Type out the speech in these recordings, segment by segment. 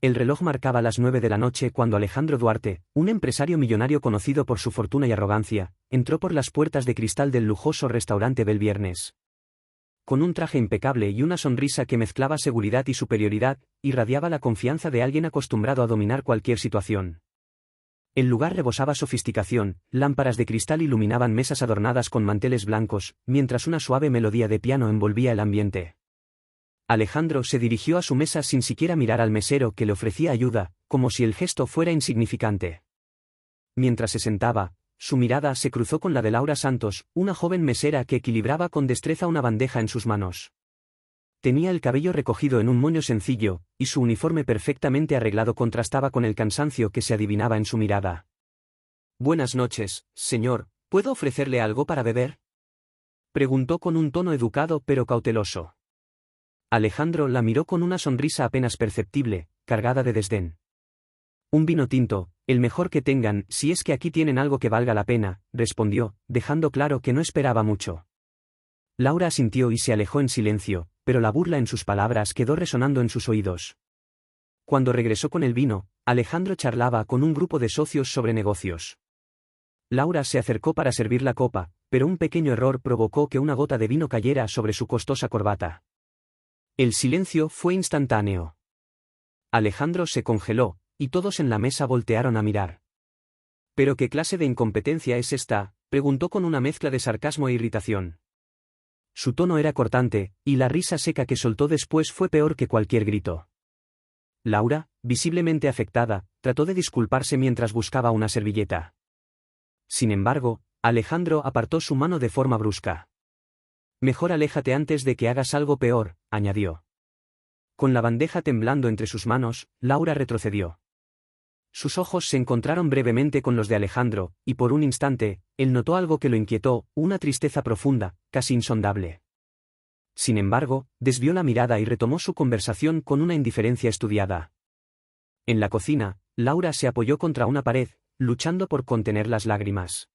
El reloj marcaba las 9 de la noche cuando Alejandro Duarte, un empresario millonario conocido por su fortuna y arrogancia, entró por las puertas de cristal del lujoso restaurante Belviernes. Con un traje impecable y una sonrisa que mezclaba seguridad y superioridad, irradiaba la confianza de alguien acostumbrado a dominar cualquier situación. El lugar rebosaba sofisticación, lámparas de cristal iluminaban mesas adornadas con manteles blancos, mientras una suave melodía de piano envolvía el ambiente. Alejandro se dirigió a su mesa sin siquiera mirar al mesero que le ofrecía ayuda, como si el gesto fuera insignificante. Mientras se sentaba, su mirada se cruzó con la de Laura Santos, una joven mesera que equilibraba con destreza una bandeja en sus manos. Tenía el cabello recogido en un moño sencillo, y su uniforme perfectamente arreglado contrastaba con el cansancio que se adivinaba en su mirada. «Buenas noches, señor, ¿puedo ofrecerle algo para beber?», preguntó con un tono educado pero cauteloso. Alejandro la miró con una sonrisa apenas perceptible, cargada de desdén. «Un vino tinto, el mejor que tengan, si es que aquí tienen algo que valga la pena», respondió, dejando claro que no esperaba mucho. Laura asintió y se alejó en silencio, pero la burla en sus palabras quedó resonando en sus oídos. Cuando regresó con el vino, Alejandro charlaba con un grupo de socios sobre negocios. Laura se acercó para servir la copa, pero un pequeño error provocó que una gota de vino cayera sobre su costosa corbata. El silencio fue instantáneo. Alejandro se congeló, y todos en la mesa voltearon a mirar. «¿Pero qué clase de incompetencia es esta?», preguntó con una mezcla de sarcasmo e irritación. Su tono era cortante, y la risa seca que soltó después fue peor que cualquier grito. Laura, visiblemente afectada, trató de disculparse mientras buscaba una servilleta. Sin embargo, Alejandro apartó su mano de forma brusca. «Mejor aléjate antes de que hagas algo peor», añadió. Con la bandeja temblando entre sus manos, Laura retrocedió. Sus ojos se encontraron brevemente con los de Alejandro, y por un instante, él notó algo que lo inquietó, una tristeza profunda, casi insondable. Sin embargo, desvió la mirada y retomó su conversación con una indiferencia estudiada. En la cocina, Laura se apoyó contra una pared, luchando por contener las lágrimas.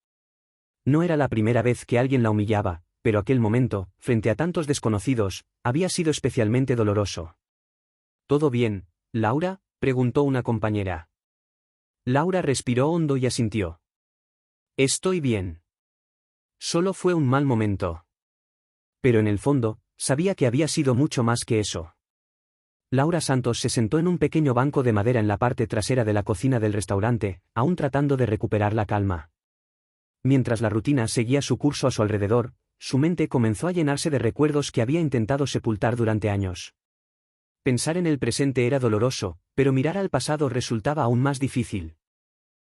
No era la primera vez que alguien la humillaba, pero aquel momento, frente a tantos desconocidos, había sido especialmente doloroso. «¿Todo bien, Laura?», preguntó una compañera. Laura respiró hondo y asintió. «Estoy bien. Solo fue un mal momento». Pero en el fondo, sabía que había sido mucho más que eso. Laura Santos se sentó en un pequeño banco de madera en la parte trasera de la cocina del restaurante, aún tratando de recuperar la calma. Mientras la rutina seguía su curso a su alrededor, su mente comenzó a llenarse de recuerdos que había intentado sepultar durante años. Pensar en el presente era doloroso, pero mirar al pasado resultaba aún más difícil.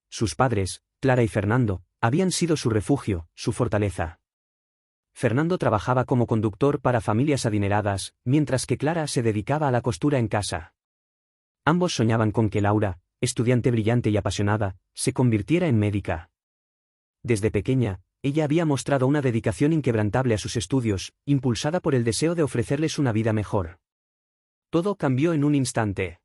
Sus padres, Clara y Fernando, habían sido su refugio, su fortaleza. Fernando trabajaba como conductor para familias adineradas, mientras que Clara se dedicaba a la costura en casa. Ambos soñaban con que Laura, estudiante brillante y apasionada, se convirtiera en médica. Desde pequeña, ella había mostrado una dedicación inquebrantable a sus estudios, impulsada por el deseo de ofrecerles una vida mejor. Todo cambió en un instante.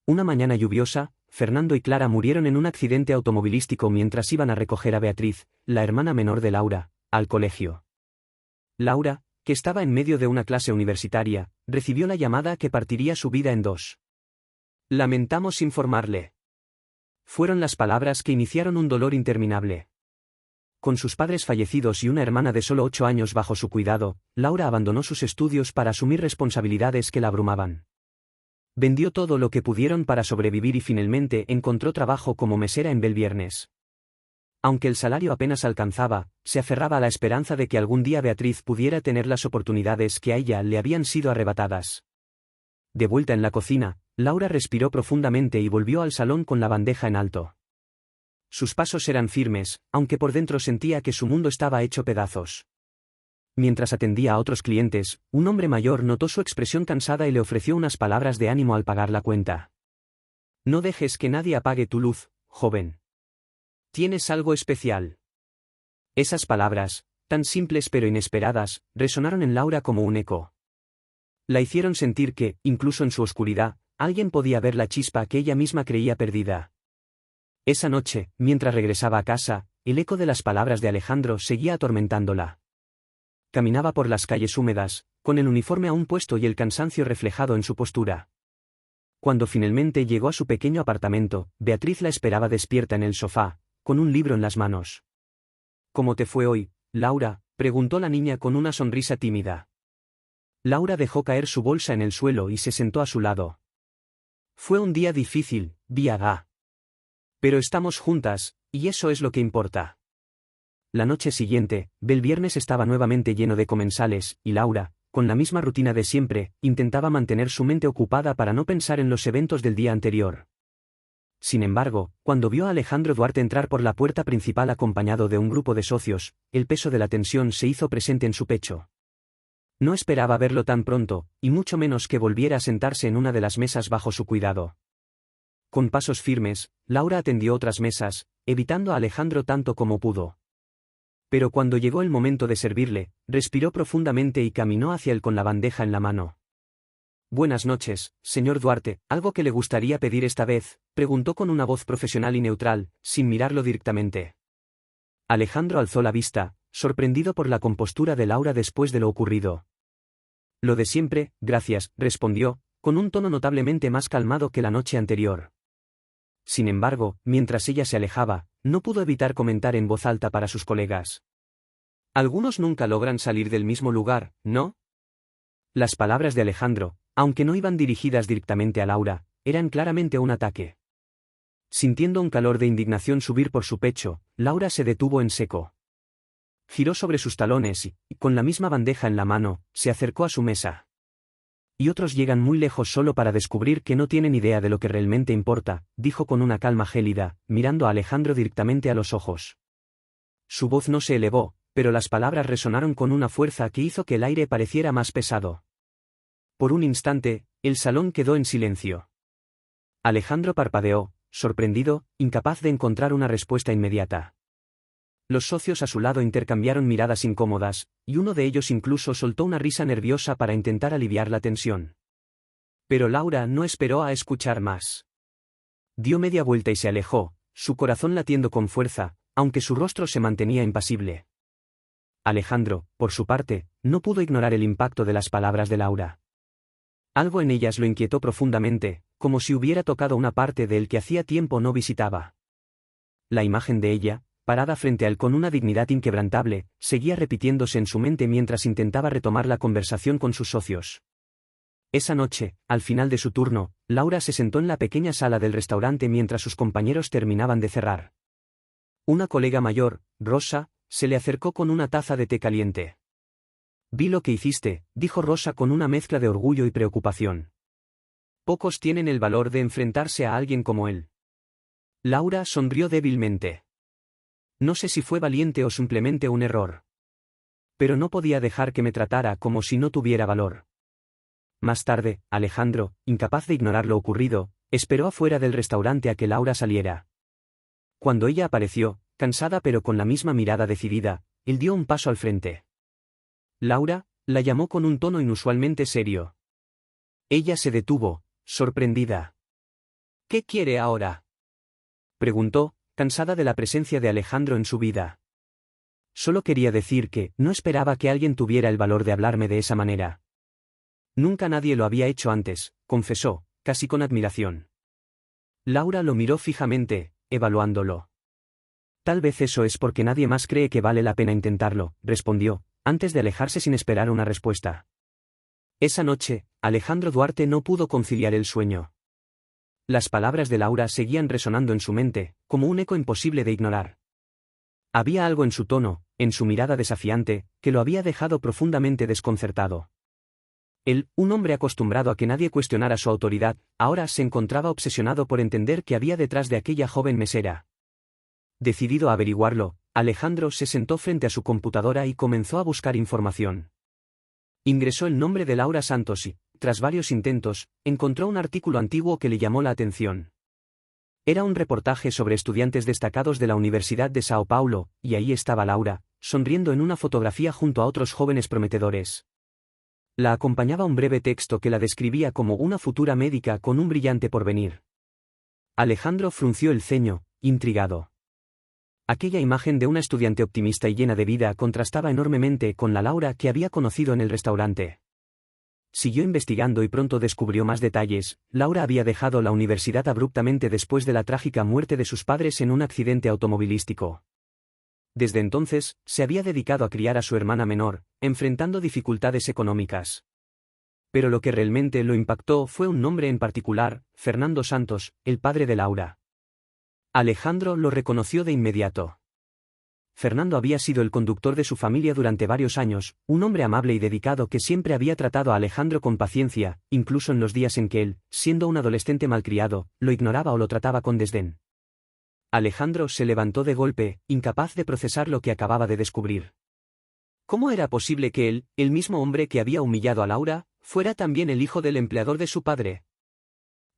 Una mañana lluviosa, Fernando y Clara murieron en un accidente automovilístico mientras iban a recoger a Beatriz, la hermana menor de Laura, al colegio. Laura, que estaba en medio de una clase universitaria, recibió la llamada que partiría su vida en dos. «Lamentamos informarle». Fueron las palabras que iniciaron un dolor interminable. Con sus padres fallecidos y una hermana de solo 8 años bajo su cuidado, Laura abandonó sus estudios para asumir responsabilidades que la abrumaban. Vendió todo lo que pudieron para sobrevivir y finalmente encontró trabajo como mesera en Belviernes. Aunque el salario apenas alcanzaba, se aferraba a la esperanza de que algún día Beatriz pudiera tener las oportunidades que a ella le habían sido arrebatadas. De vuelta en la cocina, Laura respiró profundamente y volvió al salón con la bandeja en alto. Sus pasos eran firmes, aunque por dentro sentía que su mundo estaba hecho pedazos. Mientras atendía a otros clientes, un hombre mayor notó su expresión cansada y le ofreció unas palabras de ánimo al pagar la cuenta. «No dejes que nadie apague tu luz, joven. Tienes algo especial». Esas palabras, tan simples pero inesperadas, resonaron en Laura como un eco. La hicieron sentir que, incluso en su oscuridad, alguien podía ver la chispa que ella misma creía perdida. Esa noche, mientras regresaba a casa, el eco de las palabras de Alejandro seguía atormentándola. Caminaba por las calles húmedas, con el uniforme aún puesto y el cansancio reflejado en su postura. Cuando finalmente llegó a su pequeño apartamento, Beatriz la esperaba despierta en el sofá, con un libro en las manos. ¿Cómo te fue hoy, Laura?, preguntó la niña con una sonrisa tímida. Laura dejó caer su bolsa en el suelo y se sentó a su lado. Fue un día difícil, Viaga. Pero estamos juntas, y eso es lo que importa. La noche siguiente, Belviernes estaba nuevamente lleno de comensales, y Laura, con la misma rutina de siempre, intentaba mantener su mente ocupada para no pensar en los eventos del día anterior. Sin embargo, cuando vio a Alejandro Duarte entrar por la puerta principal acompañado de un grupo de socios, el peso de la tensión se hizo presente en su pecho. No esperaba verlo tan pronto, y mucho menos que volviera a sentarse en una de las mesas bajo su cuidado. Con pasos firmes, Laura atendió otras mesas, evitando a Alejandro tanto como pudo. Pero cuando llegó el momento de servirle, respiró profundamente y caminó hacia él con la bandeja en la mano. «Buenas noches, señor Duarte, ¿algo que le gustaría pedir esta vez?», preguntó con una voz profesional y neutral, sin mirarlo directamente. Alejandro alzó la vista, sorprendido por la compostura de Laura después de lo ocurrido. «Lo de siempre, gracias», respondió, con un tono notablemente más calmado que la noche anterior. Sin embargo, mientras ella se alejaba, no pudo evitar comentar en voz alta para sus colegas. «Algunos nunca logran salir del mismo lugar, ¿no?». Las palabras de Alejandro, aunque no iban dirigidas directamente a Laura, eran claramente un ataque. Sintiendo un calor de indignación subir por su pecho, Laura se detuvo en seco. Giró sobre sus talones y, con la misma bandeja en la mano, se acercó a su mesa. «Y otros llegan muy lejos solo para descubrir que no tienen idea de lo que realmente importa», dijo con una calma gélida, mirando a Alejandro directamente a los ojos. Su voz no se elevó, pero las palabras resonaron con una fuerza que hizo que el aire pareciera más pesado. Por un instante, el salón quedó en silencio. Alejandro parpadeó, sorprendido, incapaz de encontrar una respuesta inmediata. Los socios a su lado intercambiaron miradas incómodas, y uno de ellos incluso soltó una risa nerviosa para intentar aliviar la tensión. Pero Laura no esperó a escuchar más. Dio media vuelta y se alejó, su corazón latiendo con fuerza, aunque su rostro se mantenía impasible. Alejandro, por su parte, no pudo ignorar el impacto de las palabras de Laura. Algo en ellas lo inquietó profundamente, como si hubiera tocado una parte de él que hacía tiempo no visitaba. La imagen de ella, parada frente a él con una dignidad inquebrantable, seguía repitiéndose en su mente mientras intentaba retomar la conversación con sus socios. Esa noche, al final de su turno, Laura se sentó en la pequeña sala del restaurante mientras sus compañeros terminaban de cerrar. Una colega mayor, Rosa, se le acercó con una taza de té caliente. «Vi lo que hiciste», dijo Rosa con una mezcla de orgullo y preocupación. «Pocos tienen el valor de enfrentarse a alguien como él». Laura sonrió débilmente. No sé si fue valiente o simplemente un error. Pero no podía dejar que me tratara como si no tuviera valor. Más tarde, Alejandro, incapaz de ignorar lo ocurrido, esperó afuera del restaurante a que Laura saliera. Cuando ella apareció, cansada pero con la misma mirada decidida, él dio un paso al frente. «Laura», la llamó con un tono inusualmente serio. Ella se detuvo, sorprendida. «¿Qué quiere ahora?», preguntó, cansada de la presencia de Alejandro en su vida. «Solo quería decir que no esperaba que alguien tuviera el valor de hablarme de esa manera». «Nunca nadie lo había hecho antes», confesó, casi con admiración. Laura lo miró fijamente, evaluándolo. «Tal vez eso es porque nadie más cree que vale la pena intentarlo», respondió, antes de alejarse sin esperar una respuesta. Esa noche, Alejandro Duarte no pudo conciliar el sueño. Las palabras de Laura seguían resonando en su mente, como un eco imposible de ignorar. Había algo en su tono, en su mirada desafiante, que lo había dejado profundamente desconcertado. Él, un hombre acostumbrado a que nadie cuestionara su autoridad, ahora se encontraba obsesionado por entender qué había detrás de aquella joven mesera. Decidido a averiguarlo, Alejandro se sentó frente a su computadora y comenzó a buscar información. Ingresó el nombre de Laura Santos y, tras varios intentos, encontró un artículo antiguo que le llamó la atención. Era un reportaje sobre estudiantes destacados de la Universidad de Sao Paulo, y ahí estaba Laura, sonriendo en una fotografía junto a otros jóvenes prometedores. La acompañaba un breve texto que la describía como una futura médica con un brillante porvenir. Alejandro frunció el ceño, intrigado. Aquella imagen de una estudiante optimista y llena de vida contrastaba enormemente con la Laura que había conocido en el restaurante. Siguió investigando y pronto descubrió más detalles. Laura había dejado la universidad abruptamente después de la trágica muerte de sus padres en un accidente automovilístico. Desde entonces, se había dedicado a criar a su hermana menor, enfrentando dificultades económicas. Pero lo que realmente lo impactó fue un nombre en particular, Fernando Santos, el padre de Laura. Alejandro lo reconoció de inmediato. Fernando había sido el conductor de su familia durante varios años, un hombre amable y dedicado que siempre había tratado a Alejandro con paciencia, incluso en los días en que él, siendo un adolescente malcriado, lo ignoraba o lo trataba con desdén. Alejandro se levantó de golpe, incapaz de procesar lo que acababa de descubrir. ¿Cómo era posible que él, el mismo hombre que había humillado a Laura, fuera también el hijo del empleador de su padre?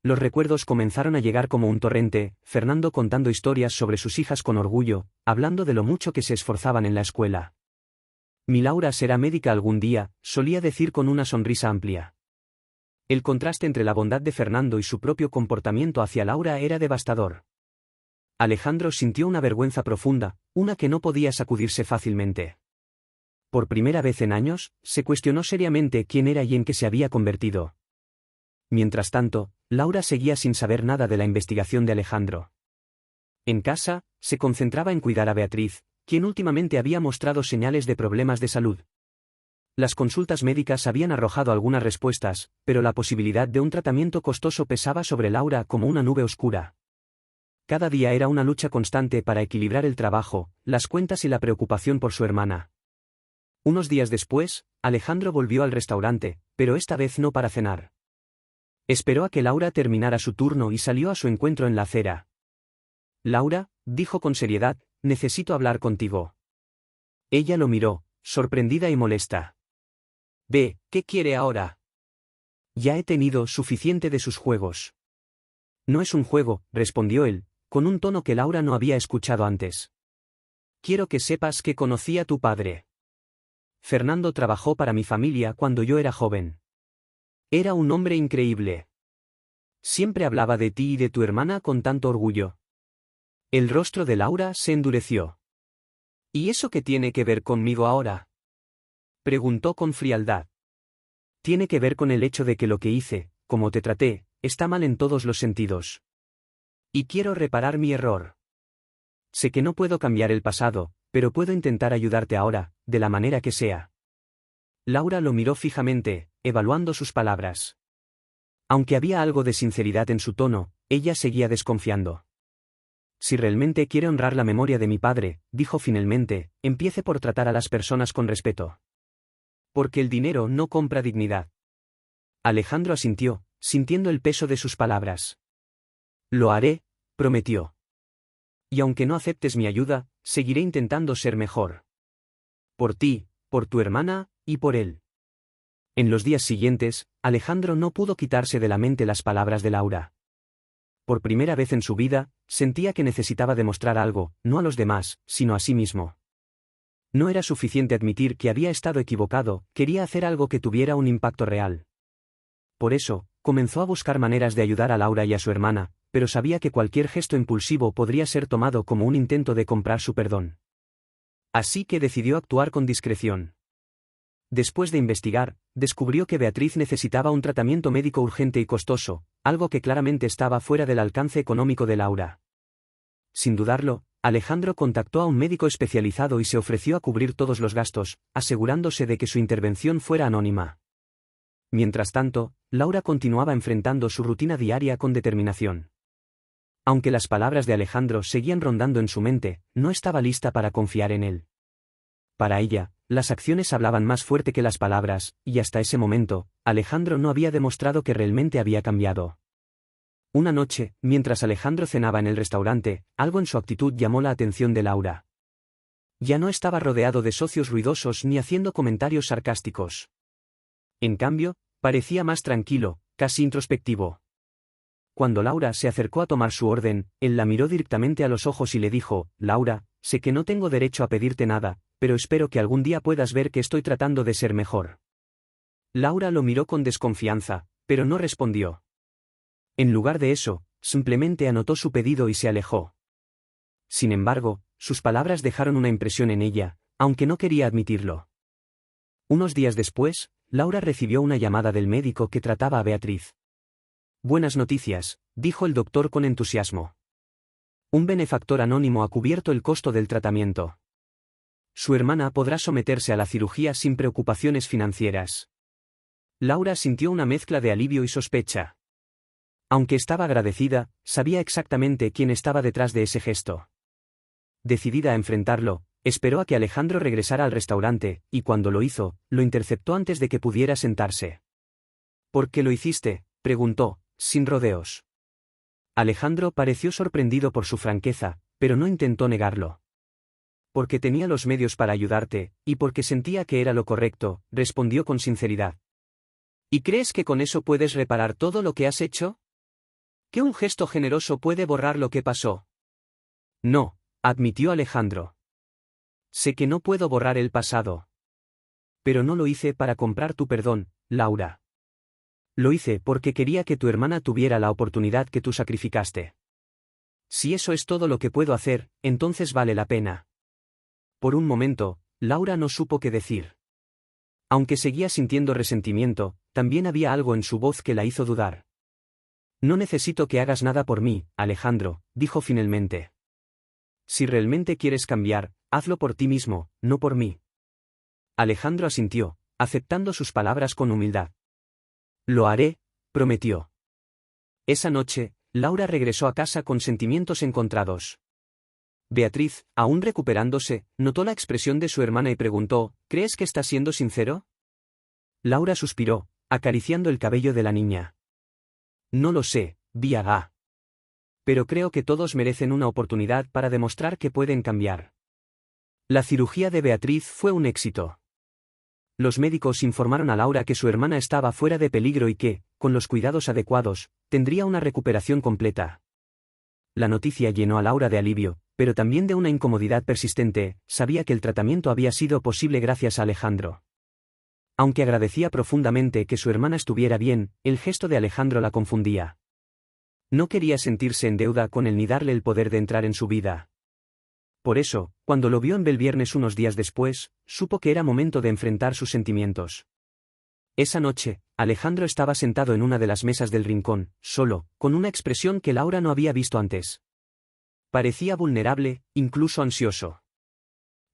Los recuerdos comenzaron a llegar como un torrente, Fernando contando historias sobre sus hijas con orgullo, hablando de lo mucho que se esforzaban en la escuela. Mi Laura será médica algún día, solía decir con una sonrisa amplia. El contraste entre la bondad de Fernando y su propio comportamiento hacia Laura era devastador. Alejandro sintió una vergüenza profunda, una que no podía sacudirse fácilmente. Por primera vez en años, se cuestionó seriamente quién era y en qué se había convertido. Mientras tanto, Laura seguía sin saber nada de la investigación de Alejandro. En casa, se concentraba en cuidar a Beatriz, quien últimamente había mostrado señales de problemas de salud. Las consultas médicas habían arrojado algunas respuestas, pero la posibilidad de un tratamiento costoso pesaba sobre Laura como una nube oscura. Cada día era una lucha constante para equilibrar el trabajo, las cuentas y la preocupación por su hermana. Unos días después, Alejandro volvió al restaurante, pero esta vez no para cenar. Esperó a que Laura terminara su turno y salió a su encuentro en la acera. Laura, dijo con seriedad, necesito hablar contigo. Ella lo miró, sorprendida y molesta. Ve, ¿qué quiere ahora? Ya he tenido suficiente de sus juegos. No es un juego, respondió él, con un tono que Laura no había escuchado antes. Quiero que sepas que conocí a tu padre. Fernando trabajó para mi familia cuando yo era joven. Era un hombre increíble. Siempre hablaba de ti y de tu hermana con tanto orgullo. El rostro de Laura se endureció. ¿Y eso qué tiene que ver conmigo ahora? Preguntó con frialdad. Tiene que ver con el hecho de que lo que hice, como te traté, está mal en todos los sentidos. Y quiero reparar mi error. Sé que no puedo cambiar el pasado, pero puedo intentar ayudarte ahora, de la manera que sea. Laura lo miró fijamente, evaluando sus palabras. Aunque había algo de sinceridad en su tono, ella seguía desconfiando. Si realmente quiere honrar la memoria de mi padre, dijo finalmente, empiece por tratar a las personas con respeto. Porque el dinero no compra dignidad. Alejandro asintió, sintiendo el peso de sus palabras. Lo haré, prometió. Y aunque no aceptes mi ayuda, seguiré intentando ser mejor. Por ti, por tu hermana, y por él. En los días siguientes, Alejandro no pudo quitarse de la mente las palabras de Laura. Por primera vez en su vida, sentía que necesitaba demostrar algo, no a los demás, sino a sí mismo. No era suficiente admitir que había estado equivocado, quería hacer algo que tuviera un impacto real. Por eso, comenzó a buscar maneras de ayudar a Laura y a su hermana, pero sabía que cualquier gesto impulsivo podría ser tomado como un intento de comprar su perdón. Así que decidió actuar con discreción. Después de investigar, descubrió que Beatriz necesitaba un tratamiento médico urgente y costoso, algo que claramente estaba fuera del alcance económico de Laura. Sin dudarlo, Alejandro contactó a un médico especializado y se ofreció a cubrir todos los gastos, asegurándose de que su intervención fuera anónima. Mientras tanto, Laura continuaba enfrentando su rutina diaria con determinación. Aunque las palabras de Alejandro seguían rondando en su mente, no estaba lista para confiar en él. Para ella, las acciones hablaban más fuerte que las palabras, y hasta ese momento, Alejandro no había demostrado que realmente había cambiado. Una noche, mientras Alejandro cenaba en el restaurante, algo en su actitud llamó la atención de Laura. Ya no estaba rodeado de socios ruidosos ni haciendo comentarios sarcásticos. En cambio, parecía más tranquilo, casi introspectivo. Cuando Laura se acercó a tomar su orden, él la miró directamente a los ojos y le dijo, Laura, sé que no tengo derecho a pedirte nada, pero espero que algún día puedas ver que estoy tratando de ser mejor. Laura lo miró con desconfianza, pero no respondió. En lugar de eso, simplemente anotó su pedido y se alejó. Sin embargo, sus palabras dejaron una impresión en ella, aunque no quería admitirlo. Unos días después, Laura recibió una llamada del médico que trataba a Beatriz. Buenas noticias, dijo el doctor con entusiasmo. Un benefactor anónimo ha cubierto el costo del tratamiento. Su hermana podrá someterse a la cirugía sin preocupaciones financieras. Laura sintió una mezcla de alivio y sospecha. Aunque estaba agradecida, sabía exactamente quién estaba detrás de ese gesto. Decidida a enfrentarlo, esperó a que Alejandro regresara al restaurante, y cuando lo hizo, lo interceptó antes de que pudiera sentarse. ¿Por qué lo hiciste?, preguntó, sin rodeos. Alejandro pareció sorprendido por su franqueza, pero no intentó negarlo. Porque tenía los medios para ayudarte, y porque sentía que era lo correcto, respondió con sinceridad. ¿Y crees que con eso puedes reparar todo lo que has hecho? ¿Que un gesto generoso puede borrar lo que pasó? No, admitió Alejandro. Sé que no puedo borrar el pasado. Pero no lo hice para comprar tu perdón, Laura. Lo hice porque quería que tu hermana tuviera la oportunidad que tú sacrificaste. Si eso es todo lo que puedo hacer, entonces vale la pena. Por un momento, Laura no supo qué decir. Aunque seguía sintiendo resentimiento, también había algo en su voz que la hizo dudar. No necesito que hagas nada por mí, Alejandro, dijo finalmente. Si realmente quieres cambiar, hazlo por ti mismo, no por mí. Alejandro asintió, aceptando sus palabras con humildad. Lo haré, prometió. Esa noche, Laura regresó a casa con sentimientos encontrados. Beatriz, aún recuperándose, notó la expresión de su hermana y preguntó, ¿crees que está siendo sincero? Laura suspiró, acariciando el cabello de la niña. No lo sé, Viaga. Pero creo que todos merecen una oportunidad para demostrar que pueden cambiar. La cirugía de Beatriz fue un éxito. Los médicos informaron a Laura que su hermana estaba fuera de peligro y que, con los cuidados adecuados, tendría una recuperación completa. La noticia llenó a Laura de alivio, pero también de una incomodidad persistente. Sabía que el tratamiento había sido posible gracias a Alejandro. Aunque agradecía profundamente que su hermana estuviera bien, el gesto de Alejandro la confundía. No quería sentirse en deuda con él ni darle el poder de entrar en su vida. Por eso, cuando lo vio en Belviernes unos días después, supo que era momento de enfrentar sus sentimientos. Esa noche, Alejandro estaba sentado en una de las mesas del rincón, solo, con una expresión que Laura no había visto antes. Parecía vulnerable, incluso ansioso.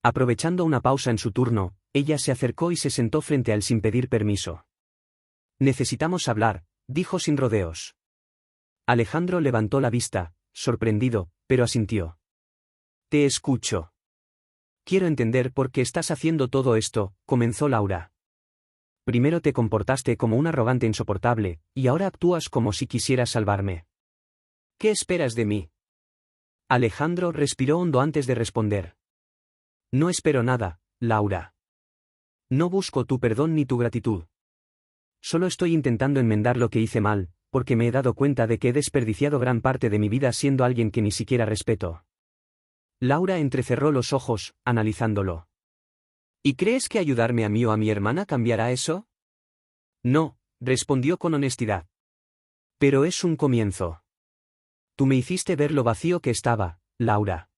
Aprovechando una pausa en su turno, ella se acercó y se sentó frente a él sin pedir permiso. Necesitamos hablar, dijo sin rodeos. Alejandro levantó la vista, sorprendido, pero asintió. Te escucho. Quiero entender por qué estás haciendo todo esto, comenzó Laura. Primero te comportaste como un arrogante insoportable, y ahora actúas como si quisieras salvarme. ¿Qué esperas de mí? Alejandro respiró hondo antes de responder. No espero nada, Laura. No busco tu perdón ni tu gratitud. Solo estoy intentando enmendar lo que hice mal, porque me he dado cuenta de que he desperdiciado gran parte de mi vida siendo alguien que ni siquiera respeto. Laura entrecerró los ojos, analizándolo. ¿Y crees que ayudarme a mí o a mi hermana cambiará eso? No, respondió con honestidad. Pero es un comienzo. Tú me hiciste ver lo vacío que estaba, Laura.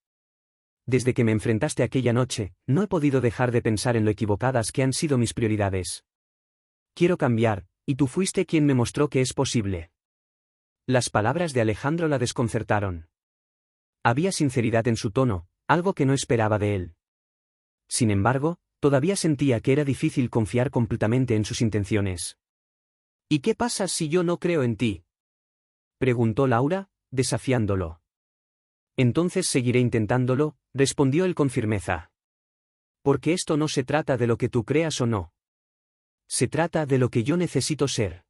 Desde que me enfrentaste aquella noche, no he podido dejar de pensar en lo equivocadas que han sido mis prioridades. Quiero cambiar, y tú fuiste quien me mostró que es posible. Las palabras de Alejandro la desconcertaron. Había sinceridad en su tono, algo que no esperaba de él. Sin embargo, todavía sentía que era difícil confiar completamente en sus intenciones. ¿Y qué pasa si yo no creo en ti?, preguntó Laura, desafiándolo. Entonces seguiré intentándolo, respondió él con firmeza. Porque esto no se trata de lo que tú creas o no. Se trata de lo que yo necesito ser.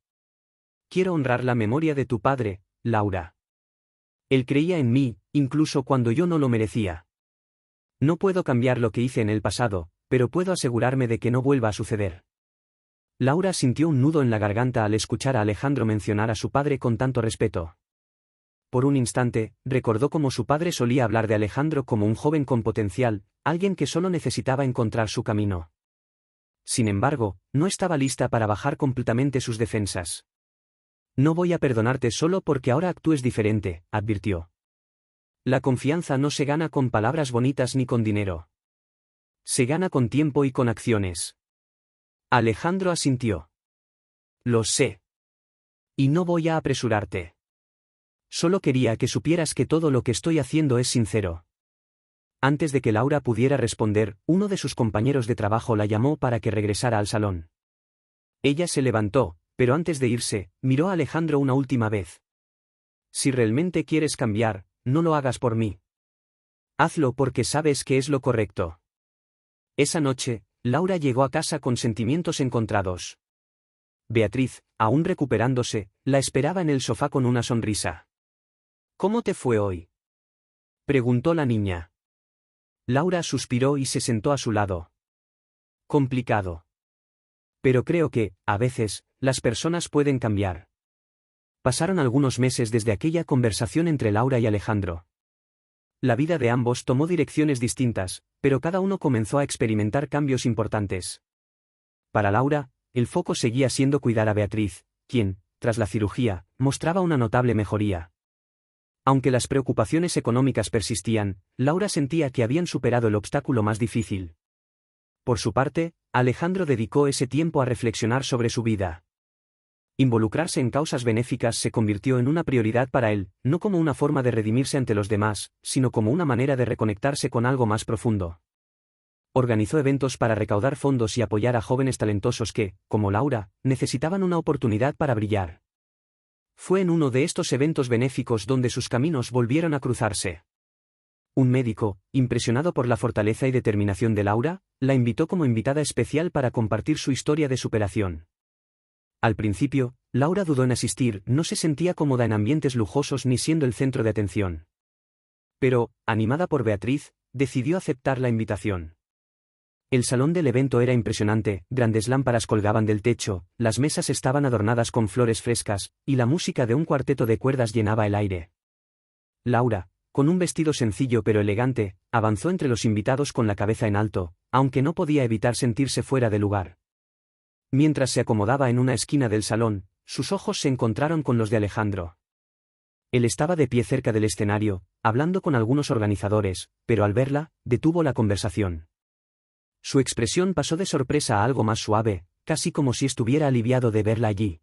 Quiero honrar la memoria de tu padre, Laura. Él creía en mí, incluso cuando yo no lo merecía. No puedo cambiar lo que hice en el pasado, pero puedo asegurarme de que no vuelva a suceder. Laura sintió un nudo en la garganta al escuchar a Alejandro mencionar a su padre con tanto respeto. Por un instante, recordó cómo su padre solía hablar de Alejandro como un joven con potencial, alguien que solo necesitaba encontrar su camino. Sin embargo, no estaba lista para bajar completamente sus defensas. No voy a perdonarte solo porque ahora actúes diferente, advirtió. La confianza no se gana con palabras bonitas ni con dinero. Se gana con tiempo y con acciones. Alejandro asintió. Lo sé. Y no voy a apresurarte. Solo quería que supieras que todo lo que estoy haciendo es sincero. Antes de que Laura pudiera responder, uno de sus compañeros de trabajo la llamó para que regresara al salón. Ella se levantó, pero antes de irse, miró a Alejandro una última vez. Si realmente quieres cambiar, no lo hagas por mí. Hazlo porque sabes que es lo correcto. Esa noche, Laura llegó a casa con sentimientos encontrados. Beatriz, aún recuperándose, la esperaba en el sofá con una sonrisa. ¿Cómo te fue hoy?, preguntó la niña. Laura suspiró y se sentó a su lado. Complicado. Pero creo que, a veces, las personas pueden cambiar. Pasaron algunos meses desde aquella conversación entre Laura y Alejandro. La vida de ambos tomó direcciones distintas, pero cada uno comenzó a experimentar cambios importantes. Para Laura, el foco seguía siendo cuidar a Beatriz, quien, tras la cirugía, mostraba una notable mejoría. Aunque las preocupaciones económicas persistían, Laura sentía que habían superado el obstáculo más difícil. Por su parte, Alejandro dedicó ese tiempo a reflexionar sobre su vida. Involucrarse en causas benéficas se convirtió en una prioridad para él, no como una forma de redimirse ante los demás, sino como una manera de reconectarse con algo más profundo. Organizó eventos para recaudar fondos y apoyar a jóvenes talentosos que, como Laura, necesitaban una oportunidad para brillar. Fue en uno de estos eventos benéficos donde sus caminos volvieron a cruzarse. Un médico, impresionado por la fortaleza y determinación de Laura, la invitó como invitada especial para compartir su historia de superación. Al principio, Laura dudó en asistir, no se sentía cómoda en ambientes lujosos ni siendo el centro de atención. Pero, animada por Beatriz, decidió aceptar la invitación. El salón del evento era impresionante, grandes lámparas colgaban del techo, las mesas estaban adornadas con flores frescas, y la música de un cuarteto de cuerdas llenaba el aire. Laura, con un vestido sencillo pero elegante, avanzó entre los invitados con la cabeza en alto, aunque no podía evitar sentirse fuera de lugar. Mientras se acomodaba en una esquina del salón, sus ojos se encontraron con los de Alejandro. Él estaba de pie cerca del escenario, hablando con algunos organizadores, pero al verla, detuvo la conversación. Su expresión pasó de sorpresa a algo más suave, casi como si estuviera aliviado de verla allí.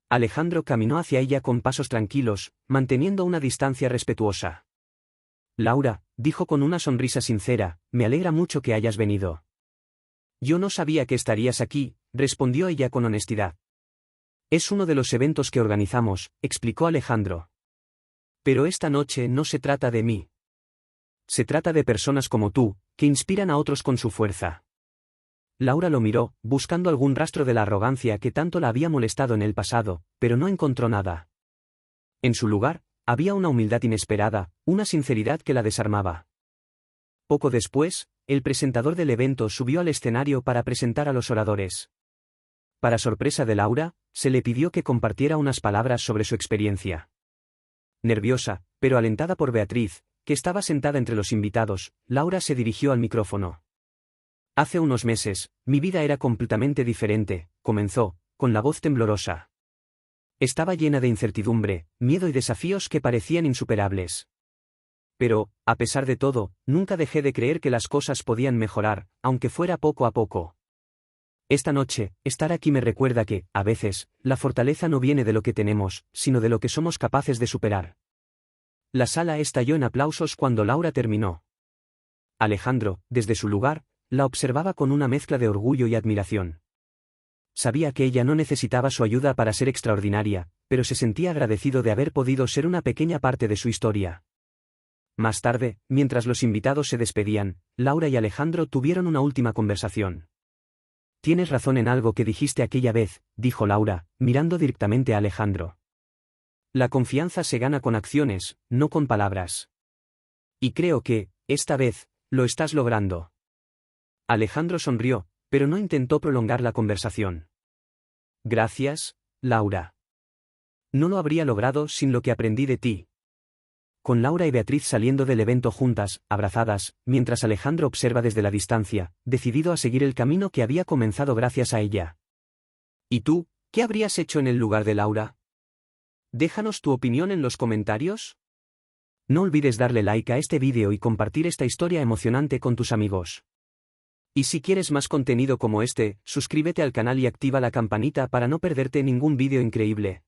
Alejandro caminó hacia ella con pasos tranquilos, manteniendo una distancia respetuosa. Laura, dijo con una sonrisa sincera, me alegra mucho que hayas venido. Yo no sabía que estarías aquí, respondió ella con honestidad. Es uno de los eventos que organizamos, explicó Alejandro. Pero esta noche no se trata de mí. Se trata de personas como tú, que inspiran a otros con su fuerza. Laura lo miró, buscando algún rastro de la arrogancia que tanto la había molestado en el pasado, pero no encontró nada. En su lugar, había una humildad inesperada, una sinceridad que la desarmaba. Poco después, el presentador del evento subió al escenario para presentar a los oradores. Para sorpresa de Laura, se le pidió que compartiera unas palabras sobre su experiencia. Nerviosa, pero alentada por Beatriz, que estaba sentada entre los invitados, Laura se dirigió al micrófono. Hace unos meses, mi vida era completamente diferente, comenzó, con la voz temblorosa. Estaba llena de incertidumbre, miedo y desafíos que parecían insuperables. Pero, a pesar de todo, nunca dejé de creer que las cosas podían mejorar, aunque fuera poco a poco. Esta noche, estar aquí me recuerda que, a veces, la fortaleza no viene de lo que tenemos, sino de lo que somos capaces de superar. La sala estalló en aplausos cuando Laura terminó. Alejandro, desde su lugar, la observaba con una mezcla de orgullo y admiración. Sabía que ella no necesitaba su ayuda para ser extraordinaria, pero se sentía agradecido de haber podido ser una pequeña parte de su historia. Más tarde, mientras los invitados se despedían, Laura y Alejandro tuvieron una última conversación. Tienes razón en algo que dijiste aquella vez, dijo Laura, mirando directamente a Alejandro. La confianza se gana con acciones, no con palabras. Y creo que, esta vez, lo estás logrando. Alejandro sonrió, pero no intentó prolongar la conversación. Gracias, Laura. No lo habría logrado sin lo que aprendí de ti. Con Laura y Beatriz saliendo del evento juntas, abrazadas, mientras Alejandro observa desde la distancia, decidido a seguir el camino que había comenzado gracias a ella. ¿Y tú, qué habrías hecho en el lugar de Laura? Déjanos tu opinión en los comentarios. No olvides darle like a este vídeo y compartir esta historia emocionante con tus amigos. Y si quieres más contenido como este, suscríbete al canal y activa la campanita para no perderte ningún vídeo increíble.